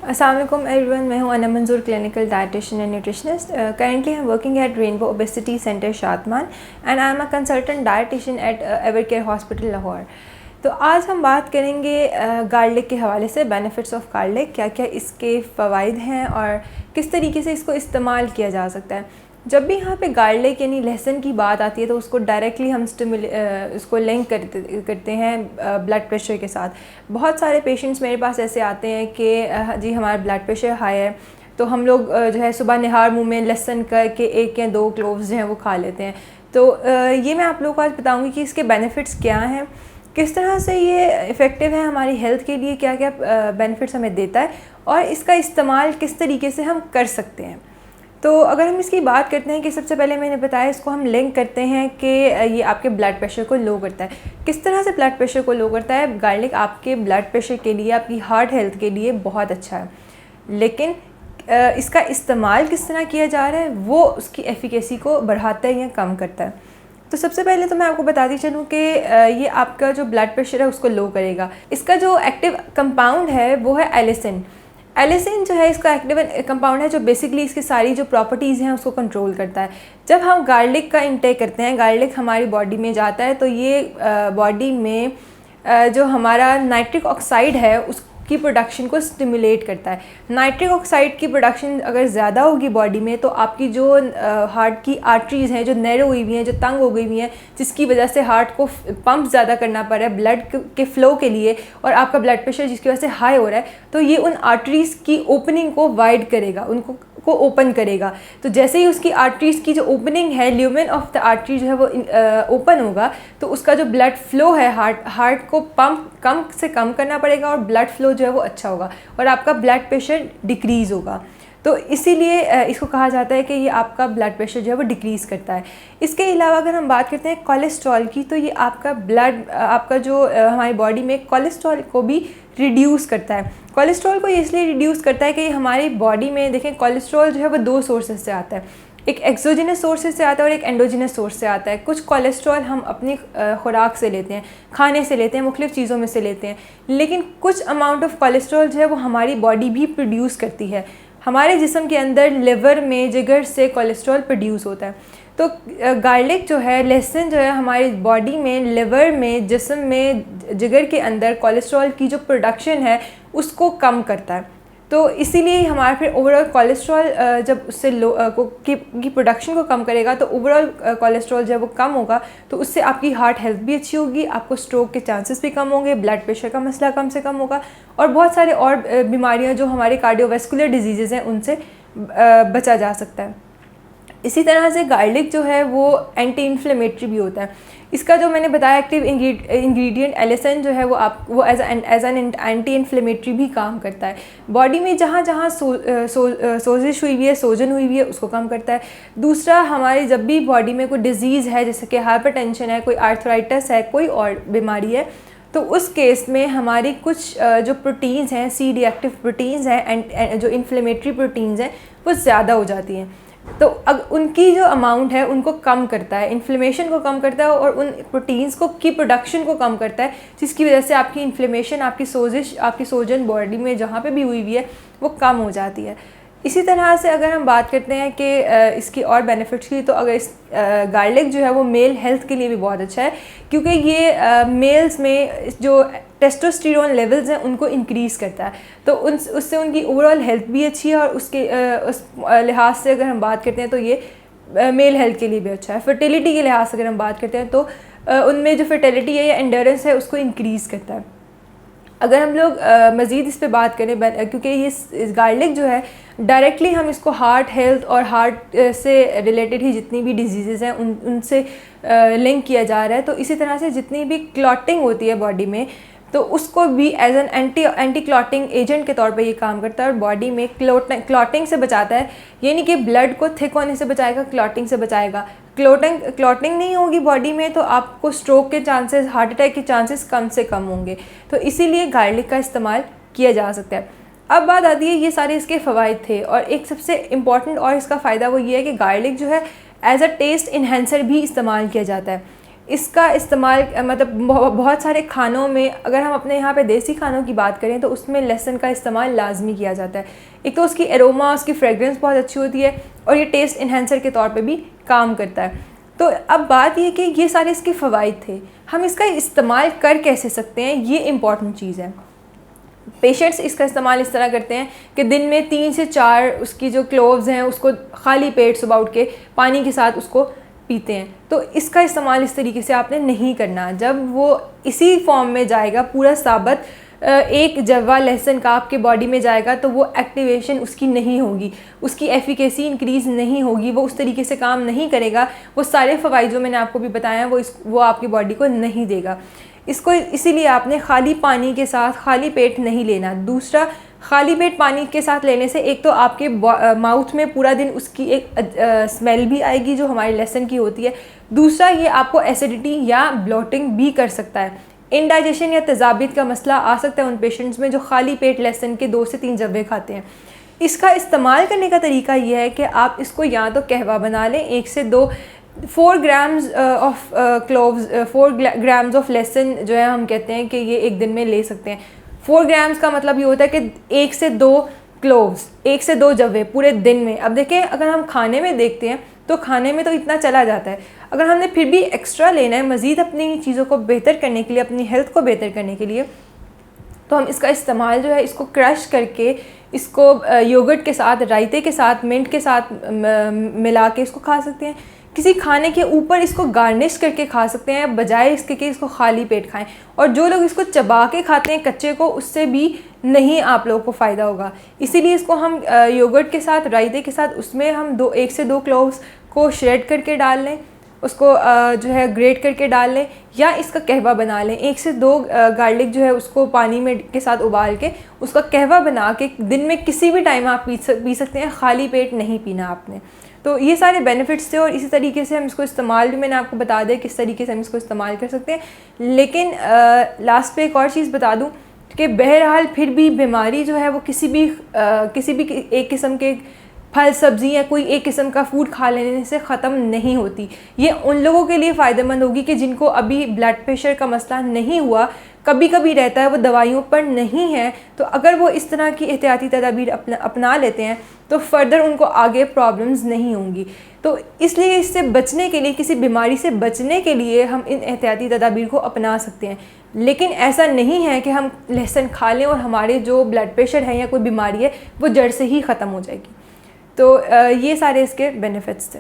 अस्सलाम वालेकुम एवरीवन, मैं हूं Ana Manzoor, clinical dietitian and nutritionist. Currently I am working at Rainbow Obesity Centre Shadman and I am a consultant dietitian at Evercare Hospital Lahore. तो आज हम बात करेंगे गार्लिक के हवाले से, बेनिफिट्स ऑफ गार्लिक, क्या क्या इसके फ़वाइद हैं और किस तरीके से इसको इस्तेमाल किया जा सकता है। जब भी यहाँ पे गार्लिक यानी लहसुन की बात आती है तो उसको डायरेक्टली हम उसको लिंक करते हैं ब्लड प्रेशर के साथ। बहुत सारे पेशेंट्स मेरे पास ऐसे आते हैं कि जी हमारा ब्लड प्रेशर हाई है, तो हम लोग जो है सुबह निहार मुंह में लहसुन करके 1 या 2 क्लोव्स जो हैं वो खा लेते हैं। तो ये मैं आप लोगों को आज बताऊँगी कि इसके बेनिफिट्स क्या हैं, किस तरह से ये इफ़ेक्टिव है हमारी हेल्थ के लिए, क्या क्या बेनिफिट्स हमें देता है और इसका इस्तेमाल किस तरीके से हम कर सकते हैं। तो अगर हम इसकी बात करते हैं कि सबसे पहले मैंने बताया इसको हम लिंक करते हैं कि ये आपके ब्लड प्रेशर को लो करता है। किस तरह से ब्लड प्रेशर को लो करता है? गार्लिक आपके ब्लड प्रेशर के लिए, आपकी हार्ट हेल्थ के लिए बहुत अच्छा है, लेकिन इसका इस्तेमाल किस तरह किया जा रहा है वो उसकी एफिकेसी को बढ़ाता है या कम करता है। तो सबसे पहले तो मैं आपको बताती चलूँ कि ये आपका जो ब्लड प्रेशर है उसको लो करेगा। इसका जो एक्टिव कंपाउंड है वो है एलिसिन। एलिसिन जो है इसका एक्टिव कंपाउंड है जो बेसिकली इसकी सारी जो प्रॉपर्टीज़ हैं उसको कंट्रोल करता है। जब हम गार्लिक का इंटेक करते हैं, गार्लिक हमारी बॉडी में जाता है, तो ये बॉडी में जो हमारा नाइट्रिक ऑक्साइड है उसकी प्रोडक्शन को स्टिमुलेट करता है। नाइट्रिक ऑक्साइड की प्रोडक्शन अगर ज़्यादा होगी बॉडी में तो आपकी जो हार्ट की आर्टरीज़ हैं जो नैरो हुई हुई हैं, जो तंग हो गई हुई हैं, जिसकी वजह से हार्ट को पंप ज़्यादा करना पड़ रहा है ब्लड के फ़्लो के लिए, और आपका ब्लड प्रेशर जिसकी वजह से हाई हो रहा है, तो ये उन आर्टरीज़ की ओपनिंग को वाइड करेगा, उनको ओपन करेगा। तो जैसे ही उसकी आर्टरीज़ की जो ओपनिंग है, ल्यूमेन ऑफ द आर्टरी जो है वो ओपन होगा, तो उसका जो ब्लड फ्लो है हार्ट को पंप कम से कम करना पड़ेगा और ब्लड फ्लो जो है वो अच्छा होगा और आपका ब्लड प्रेशर डिक्रीज़ होगा। तो इसीलिए इसको कहा जाता है कि ये आपका ब्लड प्रेशर जो है वो डिक्रीज़ करता है। इसके अलावा अगर हम बात करते हैं कोलेस्ट्रॉल की, तो ये आपका जो हमारी बॉडी में कोलेस्ट्रॉल को भी रिड्यूस करता है। कोलेस्ट्रॉल को इसलिए रिड्यूस करता है कि हमारी बॉडी में देखें, कोलेस्ट्रॉल जो है वो 2 सोर्सेज से आता है, एक एक्सोजिनस सोर्सेज से आता है और एक एंडोजिनस सोर्स से आता है। कुछ कोलेस्ट्रॉल हम अपनी खुराक से लेते हैं, खाने से लेते हैं, मुख्तलिफ़ चीज़ों में से लेते हैं, लेकिन कुछ अमाउंट ऑफ कोलेस्ट्रॉल जो है वो हमारी बॉडी भी प्रोड्यूस करती है। हमारे जिस्म के अंदर लिवर में, जिगर से कोलेस्ट्रॉल प्रोड्यूस होता है। तो गार्लिक जो है, लहसुन जो है, हमारी बॉडी में, लिवर में, जिस्म में, जिगर के अंदर कोलेस्ट्रॉल की जो प्रोडक्शन है उसको कम करता है। तो इसीलिए हमारा फिर ओवरऑल कोलेस्ट्रॉल जब उससे की प्रोडक्शन को कम करेगा तो ओवरऑल कोलेस्ट्रॉल जब वो कम होगा तो उससे आपकी हार्ट हेल्थ भी अच्छी होगी, आपको स्ट्रोक के चांसेस भी कम होंगे, ब्लड प्रेशर का मसला कम से कम होगा और बहुत सारे और बीमारियां जो हमारे कार्डियोवैस्कुलर डिजीज़ हैं उनसे बचा जा सकता है। इसी तरह से गार्लिक जो है वो एंटी इन्फ्लेमेटरी भी होता है। इसका जो मैंने बताया एक्टिव इंग्रेडिएंट एलिसिन जो है वो एज एन एंटी इन्फ्लेमेटरी भी काम करता है। बॉडी में जहाँ जहाँ सोजिश हुई हुई है, सोजन हुई हुई है, उसको कम करता है। दूसरा, हमारी जब भी बॉडी में कोई डिज़ीज़ है, जैसे कि हाइपरटेंशन है, कोई आर्थराइटिस है, कोई और बीमारी है, तो उस केस में हमारी कुछ जो प्रोटीन्स हैं, सी रिएक्टिव प्रोटीन्स हैं एंड जो इन्फ्लेमेटरी प्रोटीन्स हैं वो ज़्यादा हो जाती हैं। तो उनकी जो अमाउंट है उनको कम करता है, इन्फ्लेमेशन को कम करता है और उन प्रोटीन्स की प्रोडक्शन को कम करता है, जिसकी वजह से आपकी इन्फ्लेमेशन, आपकी सोजिश, आपकी सोजन बॉडी में जहाँ पे भी हुई हुई है वो कम हो जाती है। इसी तरह से अगर हम बात करते हैं कि इसकी और बेनिफिट्स की, तो अगर इस गार्लिक जो है वो मेल हेल्थ के लिए भी बहुत अच्छा है, क्योंकि ये मेल्स में जो टेस्टोस्टेरोन लेवल्स हैं उनको इंक्रीज़ करता है, तो उससे उनकी ओवरऑल हेल्थ भी अच्छी है और उस लिहाज से अगर हम बात करते हैं तो ये मेल हेल्थ के लिए भी अच्छा है। फर्टिलिटी के लिहाज से अगर हम बात करते हैं तो उनमें जो फर्टिलिटी है या एंड्योरेंस है उसको इंक्रीज़ करता है। अगर हम लोग मज़ीद इस पे बात करें, क्योंकि ये गार्लिक जो है डायरेक्टली हम इसको हार्ट हेल्थ और हार्ट से रिलेटेड ही जितनी भी डिजीज़ हैं उनसे लिंक किया जा रहा है, तो इसी तरह से जितनी भी क्लॉटिंग होती है बॉडी में तो उसको भी as an anti clotting agent के तौर पे ये काम करता है और बॉडी में क्लॉटिंग से बचाता है। ये नहीं कि ब्लड को थिक होने से बचाएगा, क्लॉटिंग से बचाएगा। क्लॉटिंग नहीं होगी बॉडी में तो आपको स्ट्रोक के चांसेस, हार्ट अटैक के चांसेस कम से कम होंगे। तो इसीलिए गार्लिक का इस्तेमाल किया जा सकता है। अब बात आती है, ये सारे इसके फ़वाइद थे और एक सबसे इम्पॉर्टेंट और इसका फ़ायदा वो ये है कि गार्लिक जो है एज अ टेस्ट इन्हेंसर भी इस्तेमाल किया जाता है। इसका इस्तेमाल मतलब बहुत सारे खानों में, अगर हम अपने यहाँ पे देसी खानों की बात करें तो उसमें लहसुन का इस्तेमाल लाजमी किया जाता है। एक तो उसकी एरोमा, उसकी फ्रेगरेंस बहुत अच्छी होती है और ये टेस्ट इन्हेंसर के तौर पे भी काम करता है। तो अब बात ये कि ये सारे इसके फ़वाइद थे, हम इसका इस्तेमाल कर कैसे सकते हैं, ये इम्पॉर्टेंट चीज़ है। पेशेंट्स इसका इस्तेमाल इस तरह करते हैं कि दिन में 3 से 4 उसकी जो क्लोव्स हैं उसको खाली पेट सुबह उठ के पानी के साथ उसको पीते हैं। तो इसका इस्तेमाल इस तरीके से आपने नहीं करना। जब वो इसी फॉर्म में जाएगा, पूरा साबित एक जवा लहसुन का आपके बॉडी में जाएगा, तो वो एक्टिवेशन उसकी नहीं होगी, उसकी एफिकेसी इंक्रीज़ नहीं होगी, वो उस तरीके से काम नहीं करेगा, वो सारे फ़वाइद जो मैंने आपको भी बताया वो आपकी बॉडी को नहीं देगा। इसको इसीलिए आपने खाली पानी के साथ खाली पेट नहीं लेना। दूसरा, खाली पेट पानी के साथ लेने से एक तो आपके माउथ में पूरा दिन उसकी एक स्मेल भी आएगी जो हमारे लहसुन की होती है। दूसरा, ये आपको एसिडिटी या ब्लोटिंग भी कर सकता है। इंडाइजेशन या तेज़ाबियत का मसला आ सकता है उन पेशेंट्स में जो खाली पेट लहसुन के 2 से 3 जव्वे खाते हैं। इसका इस्तेमाल करने का तरीका यह है कि आप इसको या तो कहवा बना लें, 1 से 2 4 grams of cloves, 4 grams of लहसुन जो है हम कहते हैं कि ये एक दिन में ले सकते हैं। 4 ग्राम्स का मतलब ये होता है कि 1 से 2 क्लोव्स, 1 से 2 जव्वे पूरे दिन में। अब देखें, अगर हम खाने में देखते हैं तो खाने में तो इतना चला जाता है, अगर हमने फिर भी एक्स्ट्रा लेना है मज़ीद अपनी चीज़ों को बेहतर करने के लिए, अपनी हेल्थ को बेहतर करने के लिए, तो हम इसका इस्तेमाल जो है इसको क्रश करके, इसको योगर्ट के साथ, रायते के साथ, मिंट के साथ मिला के इसको खा सकते हैं। किसी खाने के ऊपर इसको गार्निश करके खा सकते हैं, बजाय इसके कि इसको खाली पेट खाएं। और जो लोग इसको चबा के खाते हैं कच्चे को, उससे भी नहीं आप लोगों को फ़ायदा होगा। इसीलिए इसको हम योगर्ट के साथ, रायते के साथ, उसमें हम 1 से 2 क्लोव्स को श्रेड करके डाल लें, उसको जो है ग्रेट करके डाल लें, या इसका कहवा बना लें। 1 से 2 गार्लिक जो है उसको पानी में के साथ उबाल के उसका कहवा बना के दिन में किसी भी टाइम आप पी सकते हैं। खाली पेट नहीं पीना आपने। तो ये सारे बेनिफिट्स थे और इसी तरीके से हम इसको इस्तेमाल भी मैंने आपको बता दिया किस तरीके से हम इसको इस्तेमाल कर सकते हैं। लेकिन लास्ट पे एक और चीज़ बता दूं कि बहरहाल फिर भी बीमारी जो है वो किसी भी एक किस्म के फल सब्ज़ी या कोई एक किस्म का फूड खा लेने से ख़त्म नहीं होती। ये उन लोगों के लिए फ़ायदेमंद होगी कि जिनको अभी ब्लड प्रेशर का मसला नहीं हुआ, कभी कभी रहता है, वो दवाइयों पर नहीं है, तो अगर वो इस तरह की एहतियाती तदाबीर अपना लेते हैं तो फ़र्दर उनको आगे प्रॉब्लम्स नहीं होंगी। तो इसलिए इससे बचने के लिए, किसी बीमारी से बचने के लिए हम इन एहतियाती तदाबीर को अपना सकते हैं। लेकिन ऐसा नहीं है कि हम लहसुन खा लें और हमारे जो ब्लड प्रेशर है या कोई बीमारी है वो जड़ से ही ख़त्म हो जाएगी। तो ये सारे इसके बेनिफिट्स थे।